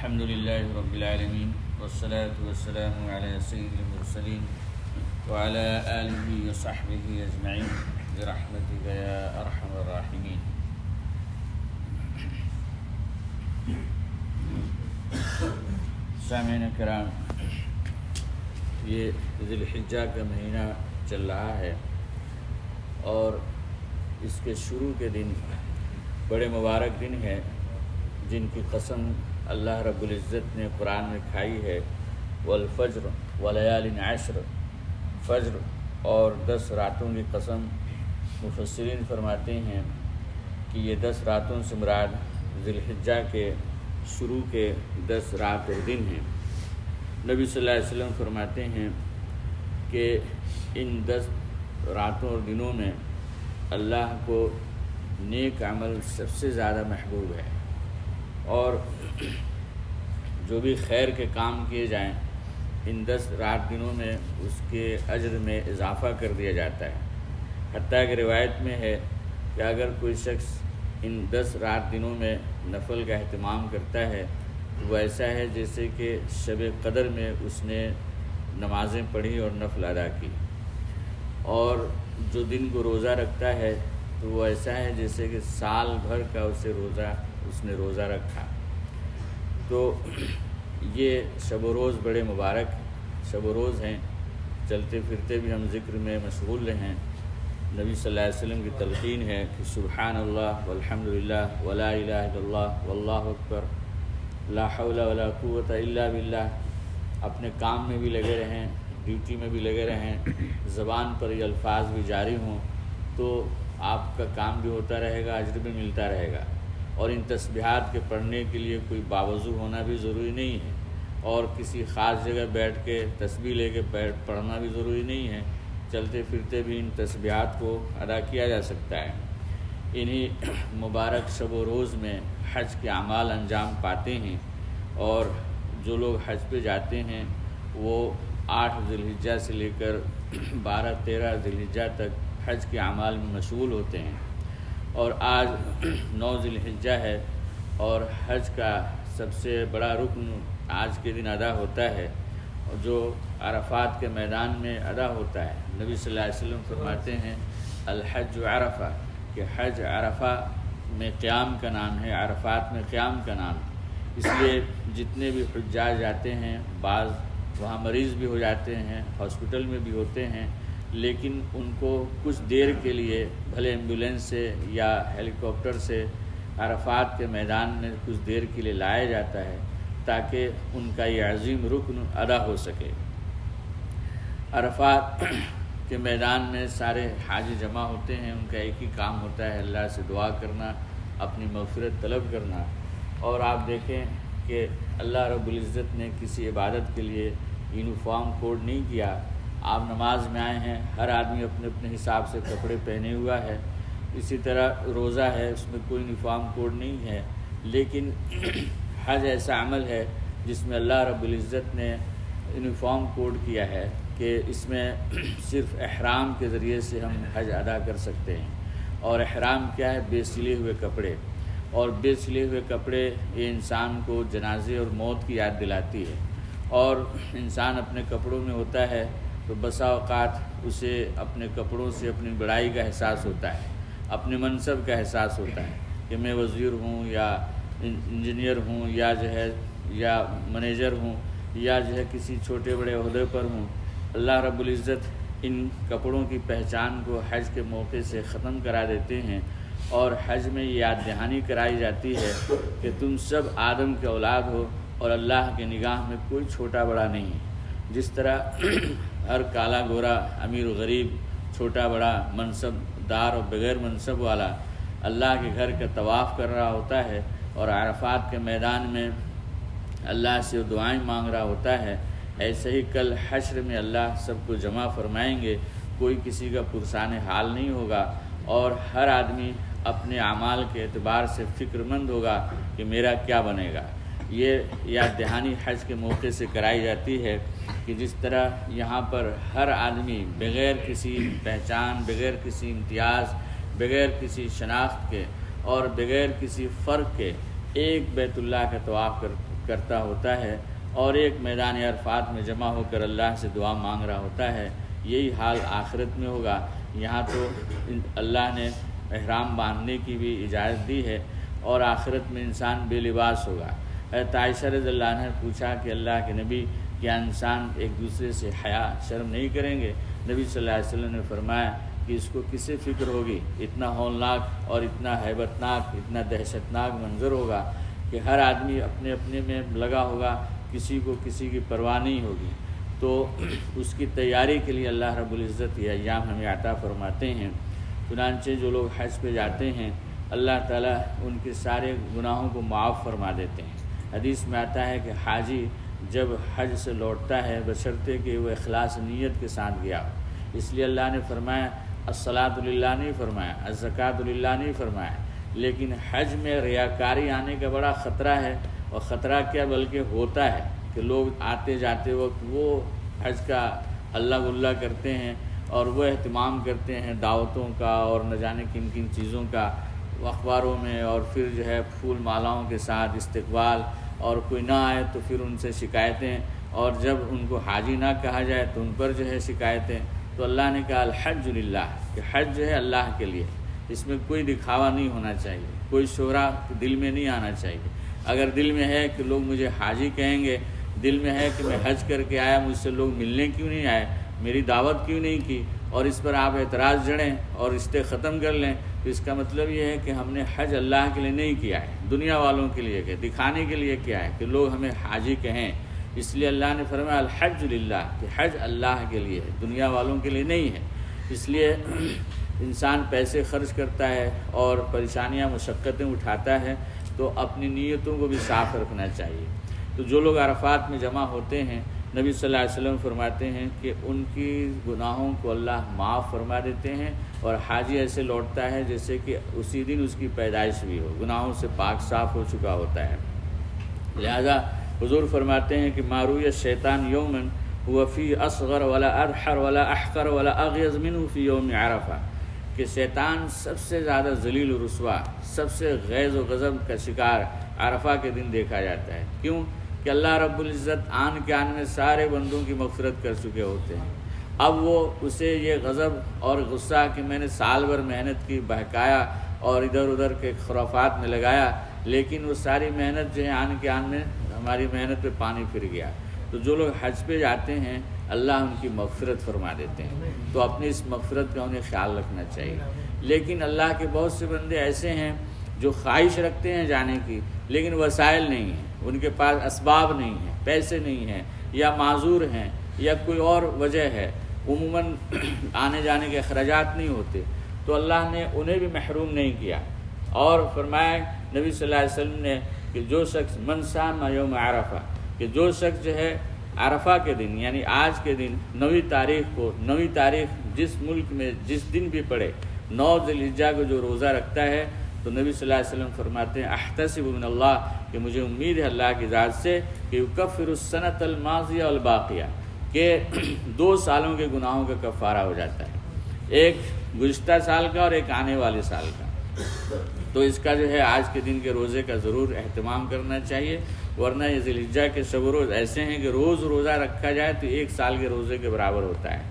الحمد للہ رب العالمین والصلاة والسلام علی سید المرسلین وعلی آلہ وصحبہ اجمعین برحمتک یا ارحم الراحمین۔ سامعین کرام، یہ ذی الحجہ کا مہینہ چل رہا ہے اور اس کے شروع کے دن بڑے مبارک دن ہیں جن کی قسم اللہ رب العزت نے قرآن میں کھائی ہے، والفجر ولیال عشر، فجر اور 10 راتوں کی قسم۔ مفسرین فرماتے ہیں کہ یہ 10 راتوں سے مراد ذی الحجہ کے شروع کے 10 رات اور دن ہیں۔ نبی صلی اللہ علیہ وسلم فرماتے ہیں کہ ان 10 راتوں اور دنوں میں اللہ کو نیک عمل سب سے زیادہ محبوب ہے، اور جو بھی خیر کے کام کیے جائیں ان 10 رات دنوں میں اس کے اجر میں اضافہ کر دیا جاتا ہے۔ حتیٰ کہ روایت میں ہے کہ اگر کوئی شخص ان 10 رات دنوں میں نفل کا اہتمام کرتا ہے تو وہ ایسا ہے جیسے کہ شب قدر میں اس نے نمازیں پڑھی اور نفل ادا کی، اور جو دن کو روزہ رکھتا ہے تو وہ ایسا ہے جیسے کہ سال بھر کا اس نے روزہ رکھا۔ تو یہ شب و روز بڑے مبارک شب و روز ہیں۔ چلتے پھرتے بھی ہم ذکر میں مشغول رہیں۔ نبی صلی اللہ علیہ وسلم کی تلقین ہے کہ سبحان اللہ والحمد للہ ولا الہ الا اللہ واللہ اکبر لا حول ولا قوت الا باللہ۔ اپنے کام میں بھی لگے رہیں، ڈیوٹی میں بھی لگے رہیں، زبان پر یہ الفاظ بھی جاری ہوں تو آپ کا کام بھی ہوتا رہے گا، اجر بھی ملتا رہے گا۔ اور ان تسبیحات کے پڑھنے کے لیے کوئی باوضو ہونا بھی ضروری نہیں ہے، اور کسی خاص جگہ بیٹھ کے تسبیح لے کے پڑھنا بھی ضروری نہیں ہے۔ چلتے پھرتے بھی ان تسبیحات کو ادا کیا جا سکتا ہے۔ انہی مبارک شب و روز میں حج کے اعمال انجام پاتے ہیں، اور جو لوگ حج پہ جاتے ہیں وہ 8 ذی الحجہ سے لے کر 12-13 ذی الحجہ تک حج کے اعمال میں مشغول ہوتے ہیں۔ اور آج 9 ذی الحجہ ہے، اور حج کا سب سے بڑا رکن آج کے دن ادا ہوتا ہے، جو عرفات کے میدان میں ادا ہوتا ہے۔ نبی صلی اللہ علیہ وسلم فرماتے ہیں الحج عرفہ، کہ حج عرفہ میں قیام کا نام ہے، عرفات میں قیام کا نام ہے۔ اس لیے جتنے بھی حجاج جاتے ہیں، بعض وہاں مریض بھی ہو جاتے ہیں، ہاسپٹل میں بھی ہوتے ہیں، لیکن ان کو کچھ دیر کے لیے بھلے ایمبولینس سے یا ہیلی کاپٹر سے عرفات کے میدان میں کچھ دیر کے لیے لایا جاتا ہے تاکہ ان کا یہ عظیم رکن ادا ہو سکے۔ عرفات کے میدان میں سارے حاجی جمع ہوتے ہیں، ان کا ایک ہی کام ہوتا ہے اللہ سے دعا کرنا، اپنی مغفرت طلب کرنا۔ اور آپ دیکھیں کہ اللہ رب العزت نے کسی عبادت کے لیے یونیفارم کوڈ نہیں کیا۔ آپ نماز میں آئے ہیں، ہر آدمی اپنے اپنے حساب سے کپڑے پہنے ہوا ہے۔ اسی طرح روزہ ہے، اس میں کوئی یونیفارم کوڈ نہیں ہے، لیکن حج ایسا عمل ہے جس میں اللہ رب العزت نے یونیفارم کوڈ کیا ہے کہ اس میں صرف احرام کے ذریعے سے ہم حج ادا کر سکتے ہیں۔ اور احرام کیا ہے؟ بے سلے ہوئے کپڑے، اور بے سلے ہوئے کپڑے یہ انسان کو جنازے اور موت کی یاد دلاتی ہے، اور انسان اپنے کپڑوں میں ہوتا ہے تو بسا اوقات اسے اپنے کپڑوں سے اپنی بڑائی کا احساس ہوتا ہے، اپنے منصب کا احساس ہوتا ہے کہ میں وزیر ہوں یا انجینئر ہوں یا منیجر ہوں یا کسی چھوٹے بڑے عہدے پر ہوں۔ اللہ رب العزت ان کپڑوں کی پہچان کو حج کے موقع سے ختم کرا دیتے ہیں، اور حج میں یہ یاد دہانی کرائی جاتی ہے کہ تم سب آدم کے اولاد ہو، اور اللہ کے نگاہ میں کوئی چھوٹا بڑا نہیں ہے۔ جس طرح ہر کالا گورا، امیر و غریب، چھوٹا بڑا، منصب دار اور بغیر منصب والا اللہ کے گھر کا طواف کر رہا ہوتا ہے، اور عرفات کے میدان میں اللہ سے دعائیں مانگ رہا ہوتا ہے، ایسے ہی کل حشر میں اللہ سب کو جمع فرمائیں گے۔ کوئی کسی کا پرسان حال نہیں ہوگا، اور ہر آدمی اپنے اعمال کے اعتبار سے فکر مند ہوگا کہ میرا کیا بنے گا۔ یہ یاد دہانی حج کے موقع سے کرائی جاتی ہے کہ جس طرح یہاں پر ہر آدمی بغیر کسی پہچان، بغیر کسی امتیاز، بغیر کسی شناخت کے اور بغیر کسی فرق کے ایک بیت اللہ کا طواف کرتا ہوتا ہے اور ایک میدان عرفات میں جمع ہو کر اللہ سے دعا مانگ رہا ہوتا ہے، یہی حال آخرت میں ہوگا۔ یہاں تو اللہ نے احرام باندھنے کی بھی اجازت دی ہے اور آخرت میں انسان بے لباس ہوگا۔ حضرت عائشہ رضی اللہ عنہ نے پوچھا کہ اللہ کے نبی، کیا انسان ایک دوسرے سے حیا شرم نہیں کریں گے؟ نبی صلی اللہ علیہ وسلم نے فرمایا کہ اس کو کس سے فکر ہوگی؟ اتنا ہولناک اور اتنا ہیبتناک، اتنا دہشتناک منظر ہوگا کہ ہر آدمی اپنے اپنے میں لگا ہوگا، کسی کو کسی کی پرواہ نہیں ہوگی۔ تو اس کی تیاری کے لیے اللہ رب العزت یہ ایام ہمیں عطا فرماتے ہیں۔ چنانچہ جو لوگ حج پہ جاتے ہیں اللہ تعالیٰ ان کے سارے گناہوں کو معاف فرما دیتے ہیں۔ حدیث میں آتا ہے کہ حاجی جب حج سے لوٹتا ہے بشرطے کہ وہ اخلاص نیت کے ساتھ گیا ہو، اس لیے اللہ نے فرمایا الصلاۃ للہ نہیں فرمایا، الزکوٰۃ للہ نہیں فرمایا۔ لیکن حج میں ریاکاری آنے کا بڑا خطرہ ہے، اور خطرہ کیا بلکہ ہوتا ہے کہ لوگ آتے جاتے وقت وہ حج کا اللہ گلہ کرتے ہیں اور وہ اہتمام کرتے ہیں دعوتوں کا اور نہ جانے کن کن چیزوں کا اخباروں میں، اور پھر جو ہے پھول مالاؤں کے ساتھ استقبال، اور کوئی نہ آئے تو پھر ان سے شکایتیں، اور جب ان کو حاجی نہ کہا جائے تو ان پر جو ہے شکایتیں۔ تو اللہ نے کہا الحج للہ، کہ حج جو ہے اللہ کے لیے، اس میں کوئی دکھاوا نہیں ہونا چاہیے، کوئی شعرا دل میں نہیں آنا چاہیے۔ اگر دل میں ہے کہ لوگ مجھے حاجی کہیں گے، دل میں ہے کہ میں حج کر کے آیا، مجھ سے لوگ ملنے کیوں نہیں آئے، میری دعوت کیوں نہیں کی، اور اس پر آپ اعتراض جڑیں اور رشتے ختم کر لیں، تو اس کا مطلب یہ ہے کہ ہم نے حج اللہ کے لیے نہیں کیا ہے، دنیا والوں کے لیے کہ دکھانے کے لیے کیا ہے کہ لوگ ہمیں حاجی کہیں۔ اس لیے اللہ نے فرمایا الحج للہ، کہ حج اللہ کے لیے ہے، دنیا والوں کے لیے نہیں ہے۔ اس لیے انسان پیسے خرچ کرتا ہے اور پریشانیاں مشقتیں اٹھاتا ہے تو اپنی نیتوں کو بھی صاف رکھنا چاہیے۔ تو جو لوگ عرفات میں جمع ہوتے ہیں، نبی صلی اللہ علیہ وسلم فرماتے ہیں کہ ان کی گناہوں کو اللہ معاف فرما دیتے ہیں، اور حاجی ایسے لوٹتا ہے جیسے کہ اسی دن اس کی پیدائش ہوئی ہو، گناہوں سے پاک صاف ہو چکا ہوتا ہے۔ لہذا حضور فرماتے ہیں کہ ماروی الشیطان یومن هو فی اصغر ولا ادحر ولا احقر ولا اغیظ منه فی یوم عرفہ، کہ شیطان سب سے زیادہ ذلیل و رسوا، سب سے غیظ و غضب کا شکار عرفہ کے دن دیکھا جاتا ہے۔ کیوں؟ کہ اللہ رب العزت آن کے آن میں سارے بندوں کی مغفرت کر چکے ہوتے ہیں۔ اب وہ اسے یہ غضب اور غصہ کہ میں نے سال بھر محنت کی، بہکایا اور ادھر ادھر کے خرافات میں لگایا، لیکن وہ ساری محنت جو ہے آن کے آن میں ہماری محنت پہ پانی پھر گیا۔ تو جو لوگ حج پہ جاتے ہیں اللہ ان کی مغفرت فرما دیتے ہیں، تو اپنی اس مغفرت کا انہیں خیال رکھنا چاہیے۔ لیکن اللہ کے بہت سے بندے ایسے ہیں جو خواہش رکھتے ہیں جانے کی، لیکن وسائل نہیں ہیں، ان کے پاس اسباب نہیں ہیں، پیسے نہیں ہیں، یا معذور ہیں، یا کوئی اور وجہ ہے، عموماً آنے جانے کے اخراجات نہیں ہوتے، تو اللہ نے انہیں بھی محروم نہیں کیا، اور فرمایا نبی صلی اللہ علیہ وسلم نے کہ جو شخص من صام یوم عرفہ، کہ جو شخص جو ہے عرفہ کے دن یعنی آج کے دن 9 تاریخ جس ملک میں جس دن بھی پڑے 9 ذی الحجہ کو جو روزہ رکھتا ہے، تو نبی صلی اللہ علیہ وسلم فرماتے ہیں احتسب من اللہ، کہ مجھے امید ہے اللہ کی ذات سے کہ یکفر السنۃ الماضیہ والباقیہ، کہ 2 سالوں کے گناہوں کا کفارہ ہو جاتا ہے، ایک گزشتہ سال کا اور ایک آنے والے سال کا۔ تو اس کا جو ہے آج کے دن کے روزے کا ضرور اہتمام کرنا چاہیے، ورنہ یہ ذی الحجہ کے شب و روز ایسے ہیں کہ روز روزہ رکھا جائے تو 1 سال کے روزے کے برابر ہوتا ہے۔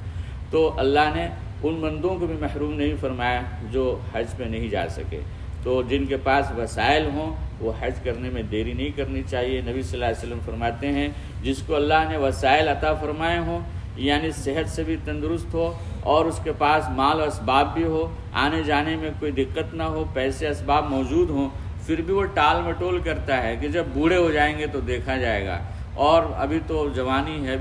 تو اللہ نے ان بندوں کو بھی محروم نہیں فرمایا جو حج پہ نہیں جا سکے، تو جن کے پاس وسائل ہوں وہ حج کرنے میں دیری نہیں کرنی چاہیے۔ نبی صلی اللہ علیہ وسلم فرماتے ہیں جس کو اللہ نے وسائل عطا فرمائے ہوں، یعنی صحت سے بھی تندرست ہو اور اس کے پاس مال و اسباب بھی ہو، آنے جانے میں کوئی دقت نہ ہو، پیسے اسباب موجود ہوں، پھر بھی وہ ٹال مٹول کرتا ہے کہ جب بوڑھے ہو جائیں گے تو دیکھا جائے گا، اور ابھی تو جوانی ہے،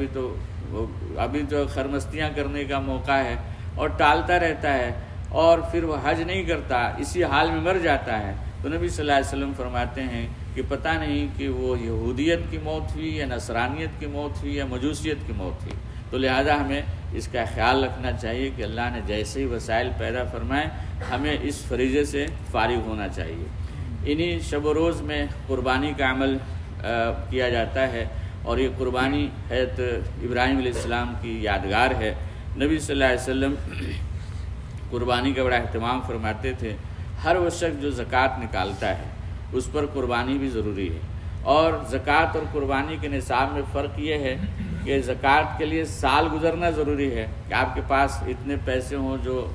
ابھی تو خرمستیاں کرنے کا موقع ہے، اور ٹالتا رہتا ہے، اور پھر وہ حج نہیں کرتا، اسی حال میں مر جاتا ہے۔ تو نبی صلی اللہ علیہ وسلم فرماتے ہیں کہ پتہ نہیں کہ وہ یہودیت کی موت ہوئی یا نصرانیت کی موت ہوئی یا مجوسیت کی موت ہوئی۔ تو لہذا ہمیں اس کا خیال رکھنا چاہیے کہ اللہ نے جیسے ہی وسائل پیدا فرمائے ہمیں اس فریضے سے فارغ ہونا چاہیے۔ انہی شب و روز میں قربانی کا عمل کیا جاتا ہے، اور یہ قربانی حضرت ابراہیم علیہ السلام کی یادگار ہے۔ نبی صلی اللہ علیہ وسلم قربانی کا بڑا اہتمام فرماتے تھے۔ ہر وہ شخص جو زکوٰۃ نکالتا ہے اس پر قربانی بھی ضروری ہے، اور زکوٰۃ اور قربانی کے نصاب میں فرق یہ ہے کہ زکوٰۃ کے لیے سال گزرنا ضروری ہے کہ آپ کے پاس اتنے پیسے ہوں، جو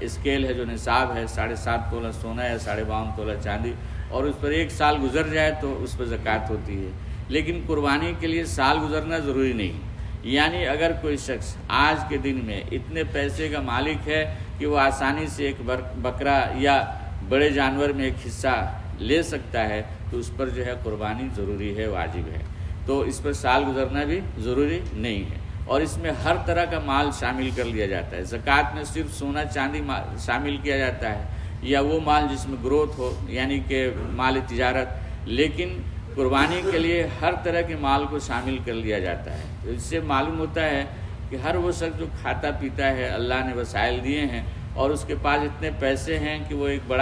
اسکیل ہے، جو نصاب ہے 7.5 تولہ سونا یا 52.5 تولہ چاندی، اور اس پر 1 سال گزر جائے تو اس پر زکوٰۃ ہوتی ہے۔ لیکن قربانی کے لیے سال گزرنا ضروری نہیں، یعنی اگر کوئی شخص آج کے دن میں اتنے پیسے کا مالک ہے کہ وہ آسانی سے ایک بکرا یا بڑے جانور میں ایک حصہ لے سکتا ہے تو اس پر جو ہے قربانی ضروری ہے، واجب ہے۔ تو اس پر سال گزرنا بھی ضروری نہیں ہے، اور اس میں ہر طرح کا مال شامل کر لیا جاتا ہے۔ زکوٰۃ میں صرف سونا چاندی شامل کیا جاتا ہے یا وہ مال جس میں گروتھ ہو، یعنی کہ مال تجارت، لیکن قربانی کے لیے ہر طرح کے مال کو شامل کر لیا جاتا ہے۔ تو اس سے معلوم ہوتا ہے کہ ہر وہ شخص جو کھاتا پیتا ہے، اللہ نے وسائل دیے ہیں اور اس کے پاس اتنے پیسے ہیں کہ وہ ایک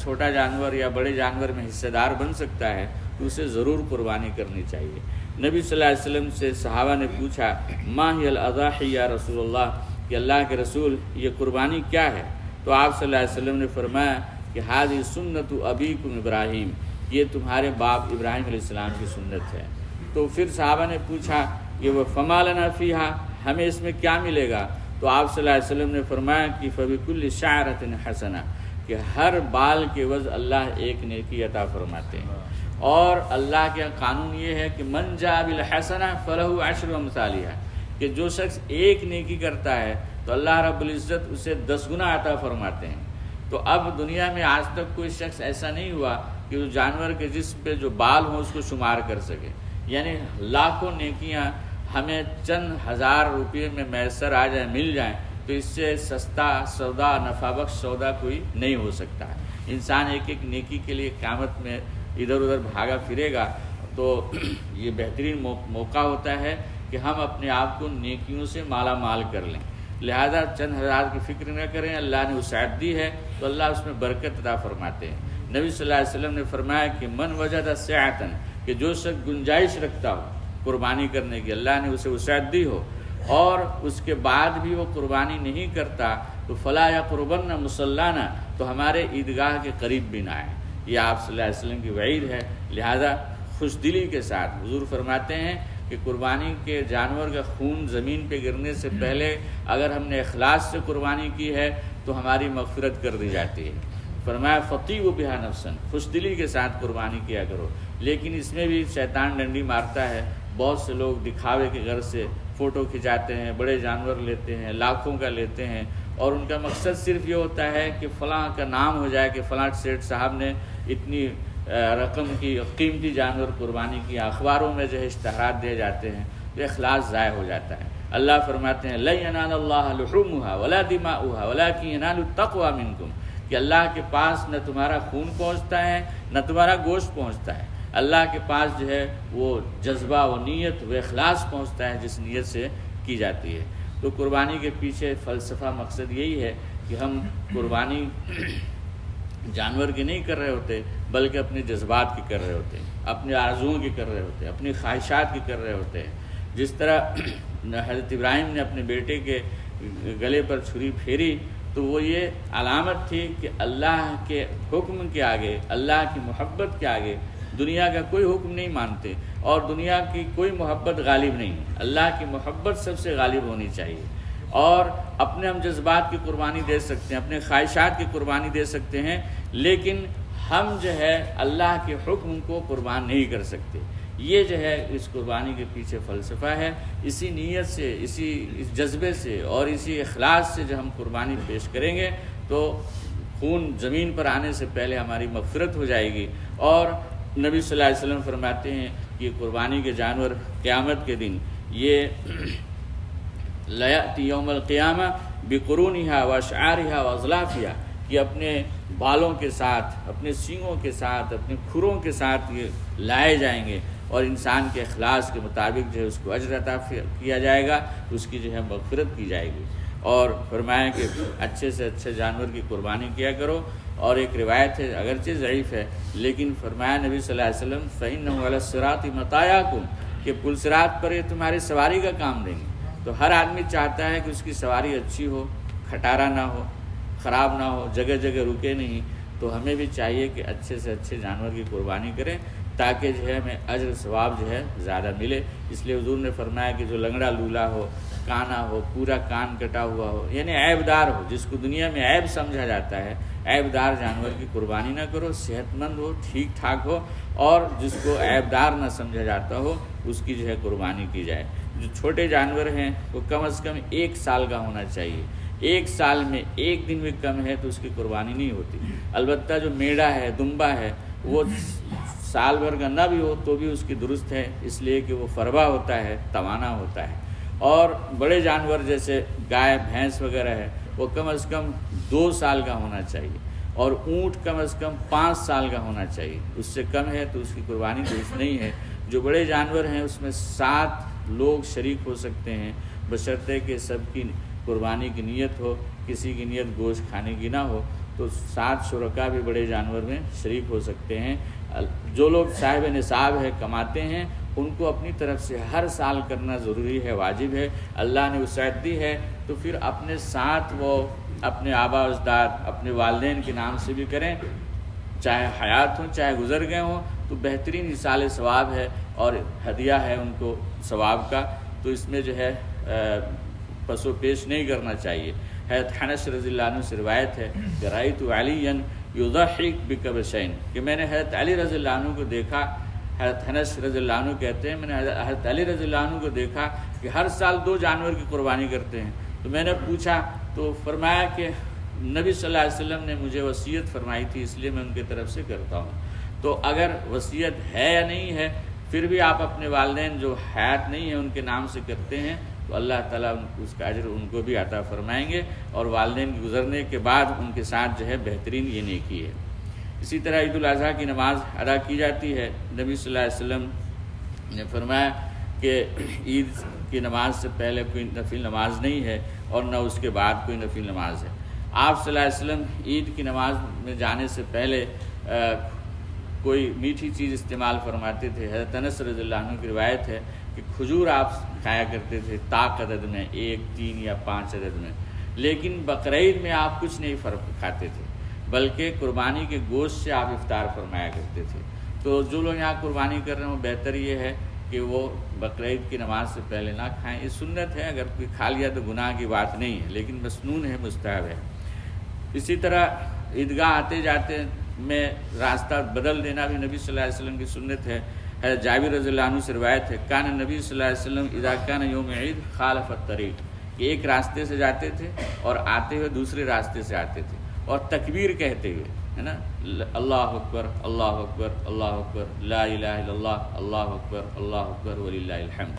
چھوٹا جانور یا بڑے جانور میں حصہ دار بن سکتا ہے، تو اسے ضرور قربانی کرنی چاہیے۔ نبی صلی اللہ علیہ وسلم سے صحابہ نے پوچھا ما ہی الاضاحی یا رسول اللہ، کہ اللہ کے رسول یہ قربانی کیا ہے؟ تو آپ صلی اللہ علیہ وسلم نے فرمایا کہ ھذہ سنت ابیکم ابراہیم، یہ تمہارے باپ ابراہیم علیہ السلام کی سنت ہے۔ تو پھر صحابہ نے پوچھا کہ وہ فما لنا فیہا، ہمیں اس میں کیا ملے گا؟ تو آپ صلی اللہ علیہ وسلم نے فرمایا کہ فبکل شعرۃ حسنہ، کہ ہر بال کے عوض اللہ ایک نیکی عطا فرماتے ہیں، اور اللہ کا قانون یہ ہے کہ من جاء بالحسنہ فلہ عشر امثالھا، کہ جو شخص ایک نیکی کرتا ہے تو اللہ رب العزت اسے 10 گنا عطا فرماتے ہیں۔ تو اب دنیا میں آج تک کوئی شخص ایسا نہیں ہوا کہ وہ جانور کے جسم پہ جو بال ہوں اس کو شمار کر سکے، یعنی لاکھوں نیکیاں ہمیں چند ہزار روپے میں میسر آ جائیں، مل جائیں، تو اس سے سستا سودا، نفع بخش سودا کوئی نہیں ہو سکتا ہے۔ انسان ایک ایک نیکی کے لیے قیامت میں ادھر ادھر بھاگا پھرے گا، تو یہ بہترین موقع ہوتا ہے کہ ہم اپنے آپ کو نیکیوں سے مالا مال کر لیں۔ لہذا چند ہزار کی فکر نہ کریں، اللہ نے وسعت دی ہے تو اللہ اس میں برکت عطا فرماتے ہیں۔ نبی صلی اللہ علیہ وسلم نے فرمایا کہ من وجد سعۃ، کہ جو شخص گنجائش رکھتا ہو قربانی کرنے کی، اللہ نے اسے وسعت دی ہو اور اس کے بعد بھی وہ قربانی نہیں کرتا، تو فلا یقربن مصلانا، تو ہمارے عیدگاہ کے قریب بھی نہ آئے۔ یہ آپ صلی اللہ علیہ وسلم کی وعید ہے۔ لہذا خوش دلی کے ساتھ حضور فرماتے ہیں کہ قربانی کے جانور کا خون زمین پہ گرنے سے پہلے اگر ہم نے اخلاص سے قربانی کی ہے تو ہماری مغفرت کر دی جاتی ہے۔ فرمایا فطیبوا بہا نفسا، خوش دلی کے ساتھ قربانی کیا کرو۔ لیکن اس میں بھی شیطان ڈنڈی مارتا ہے، بہت سے لوگ دکھاوے کی غرض سے فوٹو کھنچاتے ہیں، بڑے جانور لیتے ہیں، لاکھوں کا لیتے ہیں، اور ان کا مقصد صرف یہ ہوتا ہے کہ فلاں کا نام ہو جائے کہ فلاں سیٹھ صاحب نے اتنی رقم کی قیمتی جانور قربانی کی، اخباروں میں جو ہے اشتہارات دیے جاتے ہیں، تو اخلاص ضائع ہو جاتا ہے۔ اللہ فرماتے ہیں لن ینال اللہ لحومها ولا دماؤها ولکن ینال التقوی منکم، کہ اللہ کے پاس نہ تمہارا خون پہنچتا ہے نہ تمہارا گوشت پہنچتا ہے، اللہ کے پاس جو ہے وہ جذبہ، وہ نیت، وہ اخلاص پہنچتا ہے جس نیت سے کی جاتی ہے۔ تو قربانی کے پیچھے فلسفہ مقصد یہی ہے کہ ہم قربانی جانور کی نہیں کر رہے ہوتے بلکہ اپنے جذبات کی کر رہے ہوتے ہیں، اپنے آرزوؤں کی کر رہے ہوتے ہیں، اپنی خواہشات کی کر رہے ہوتے ہیں۔ جس طرح حضرت ابراہیم نے اپنے بیٹے کے گلے پر چھری پھیری تو وہ یہ علامت تھی کہ اللہ کے حکم کے آگے، اللہ کی محبت کے آگے دنیا کا کوئی حکم نہیں مانتے، اور دنیا کی کوئی محبت غالب نہیں، اللہ کی محبت سب سے غالب ہونی چاہیے۔ اور اپنے ہم جذبات کی قربانی دے سکتے ہیں، اپنے خواہشات کی قربانی دے سکتے ہیں، لیکن ہم جو ہے اللہ کے حکم کو قربان نہیں کر سکتے۔ یہ جو ہے اس قربانی کے پیچھے فلسفہ ہے۔ اسی نیت سے، اس جذبے سے اور اسی اخلاص سے جو ہم قربانی پیش کریں گے تو خون زمین پر آنے سے پہلے ہماری مغفرت ہو جائے گی۔ اور نبی صلی اللہ علیہ وسلم فرماتے ہیں کہ قربانی کے جانور قیامت کے دن یہ لیأتی یوم القیامہ بقرونہا واشعارہا واظلافہا، کہ اپنے بالوں کے ساتھ، اپنے سینگوں کے ساتھ، اپنے کھروں کے ساتھ یہ لائے جائیں گے، اور انسان کے اخلاص کے مطابق جو ہے اس کو اجر عطا کیا جائے گا، اس کی جو ہے مغفرت کی جائے گی۔ اور فرمایا کہ اچھے سے اچھے جانور کی قربانی کیا کرو۔ اور ایک روایت ہے اگرچہ ضعیف ہے لیکن فرمایا نبی صلی اللہ علیہ وسلم فإنه علی الصراط مطایاکم، کہ پل صراط پر یہ تمہاری سواری کا کام دیں گے۔ تو ہر آدمی چاہتا ہے کہ اس کی سواری اچھی ہو، کھٹارا نہ ہو، خراب نہ ہو، جگہ جگہ رکے نہیں۔ تو ہمیں بھی چاہیے کہ اچھے سے اچھے جانور کی قربانی کریں تاکہ جو ہے ہمیں اجر ثواب جو ہے زیادہ ملے۔ اس لیے حضور نے فرمایا کہ جو لنگڑا لولا ہو، کانا ہو، پورا کان کٹا ہوا ہو، یعنی عیب دار ہو، جس کو دنیا میں عیب سمجھا جاتا ہے، عیب دار جانور کی قربانی نہ کرو، صحت مند ہو، ٹھیک ٹھاک ہو، اور جس کو عیب دار نہ سمجھا جاتا ہو اس کی جو ہے قربانی کی جائے۔ جو چھوٹے جانور ہیں وہ کم از کم 1 سال کا ہونا چاہیے، 1 سال میں 1 دن بھی کم ہے تو اس کی قربانی نہیں ہوتی۔ البتہ جو میڑا ہے، دمبا ہے، وہ سال بھر کا نہ بھی ہو تو بھی اس کی درست ہے، اس لیے کہ وہ فربا ہوتا ہے، توانا ہوتا ہے۔ اور بڑے جانور جیسے گائے، بھینس وغیرہ ہے، وہ کم از کم 2 سال کا ہونا چاہیے، اور اونٹ کم از کم 5 سال کا ہونا چاہیے، اس سے کم ہے تو اس کی قربانی درست نہیں ہے۔ جو بڑے جانور ہیں اس میں 7 لوگ شریک ہو سکتے ہیں، بشرطے کہ سب کی قربانی کی نیت ہو، کسی کی نیت گوشت کھانے کی نہ ہو، تو 7 شرکا بھی بڑے جانور میں شریک ہو سکتے ہیں۔ جو لوگ صاحب نصاب ہے، کماتے ہیں، ان کو اپنی طرف سے ہر سال کرنا ضروری ہے، واجب ہے۔ اللہ نے وسعت دی ہے تو پھر اپنے ساتھ وہ اپنے آبا اجداد، اپنے والدین کے نام سے بھی کریں، چاہے حیات ہوں چاہے گزر گئے ہوں، تو بہترین ایصال ثواب ہے اور ہدیہ ہے ان کو ثواب کا، تو اس میں جو ہے پس و پیش نہیں کرنا چاہیے۔ حضرت انس رضی اللہ عنہ سے روایت ہے کہ رأیت علیٰ یضحک بکبشین، کہ میں نے حضرت علی رضی اللہ عنہ کو دیکھا۔ حضرت انس رضی اللہ عنہ کہتے ہیں میں نے حضرت علی رضی اللہ عنہ کو دیکھا کہ ہر سال 2 جانور کی قربانی کرتے ہیں۔ تو میں نے پوچھا تو فرمایا کہ نبی صلی اللہ علیہ وسلم نے مجھے وصیت فرمائی تھی، اس لیے میں ان کی طرف سے کرتا ہوں۔ تو اگر وصیت ہے یا نہیں ہے، پھر بھی آپ اپنے والدین جو حیات نہیں ہیں ان کے نام سے کرتے ہیں تو اللہ تعالیٰ اس کا اجر ان کو بھی عطا فرمائیں گے، اور والدین کے گزرنے کے بعد ان کے ساتھ جو ہے بہترین یہ نیکی ہے۔ اسی طرح عید الاضحیٰ کی نماز ادا کی جاتی ہے۔ نبی صلی اللہ علیہ وسلم نے فرمایا کہ عید کی نماز سے پہلے کوئی نفل نماز نہیں ہے اور نہ اس کے بعد کوئی نفل نماز ہے۔ آپ صلی اللہ علیہ وسلم عید کی نماز میں جانے سے پہلے کوئی میٹھی چیز استعمال فرماتے تھے۔ حضرت انس رضی اللہ عنہ کی روایت ہے کہ کھجور آپ کھایا کرتے تھے طاق عدد میں، 1، 3 یا 5 عدد میں، لیکن بقرعید میں آپ کچھ نہیں کھاتے تھے، بلکہ قربانی کے گوشت سے آپ افطار فرمایا کرتے تھے۔ تو جو لوگ یہاں قربانی کر رہے ہیں وہ بہتر یہ ہے کہ وہ بقرعید کی نماز سے پہلے نہ کھائیں۔ یہ سنت ہے، اگر کوئی کھا لیا تو گناہ کی بات نہیں ہے، لیکن مسنون ہے، مستحب ہے۔ اسی طرح عیدگاہ آتے جاتے میں راستہ بدل دینا بھی نبی صلی اللہ علیہ وسلم کی سنت ہے۔ حضرت جابر رضی اللہ عنہ سے روایت ہے کان نبی صلی اللہ علیہ وسلم اذا کان یوم عید خالف الطریق، کہ ایک راستے سے جاتے تھے اور آتے ہوئے دوسرے راستے سے آتے تھے، اور تکبیر کہتے ہوئے، ہے نا، اللہ اکبر اللہ اکبر اللہ اکبر لا الہ الا اللہ اللہ اکبر اللہ اکبر وللہ الحمد۔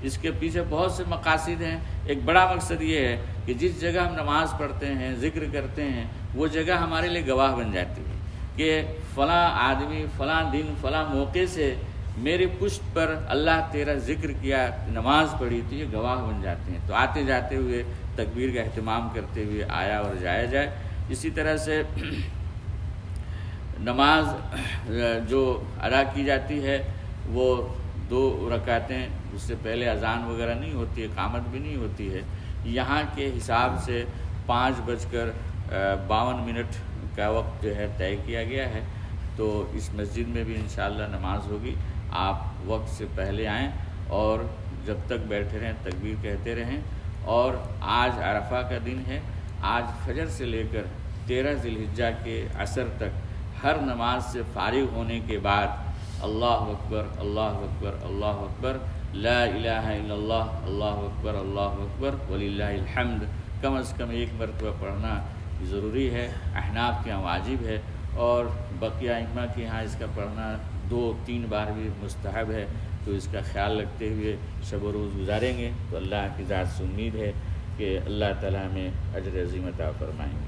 اس کے پیچھے بہت سے مقاصد ہیں۔ ایک بڑا مقصد یہ ہے کہ جس جگہ ہم نماز پڑھتے ہیں، ذکر کرتے ہیں، وہ جگہ ہمارے لیے گواہ بن جاتی ہے کہ فلاں آدمی فلاں دن فلاں موقع سے میرے پشت پر اللہ تیرا ذکر کیا، نماز پڑھی، تو یہ گواہ بن جاتے ہیں۔ تو آتے جاتے ہوئے تکبیر کا اہتمام کرتے ہوئے آیا اور جایا جائے۔ اسی طرح سے نماز جو ادا کی جاتی ہے وہ 2 رکعتیں، اس سے پہلے اذان وغیرہ نہیں ہوتی ہے، اقامت بھی نہیں ہوتی ہے۔ یہاں کے حساب سے 5:52 کا وقت جو ہے طے کیا گیا ہے، تو اس مسجد میں بھی انشاءاللہ نماز ہوگی۔ آپ وقت سے پہلے آئیں اور جب تک بیٹھے رہیں تکبیر کہتے رہیں۔ اور آج عرفہ کا دن ہے، آج فجر سے لے کر 13 ذی الحجہ کے عصر تک ہر نماز سے فارغ ہونے کے بعد اللہ اکبر اللہ اکبر اللہ اکبر لا الہ الا اللہ اللہ اکبر وللہ الحمد کم از کم 1 مرتبہ پڑھنا ضروری ہے۔ احناف کے یہاں واجب ہے، اور بقیہ ائمہ کے یہاں اس کا پڑھنا 2-3 بار بھی مستحب ہے۔ تو اس کا خیال رکھتے ہوئے شب و روز گزاریں گے تو اللہ کی ذات سے امید ہے کہ اللہ تعالیٰ ہمیں اجر عظیم عطا فرمائیں گے۔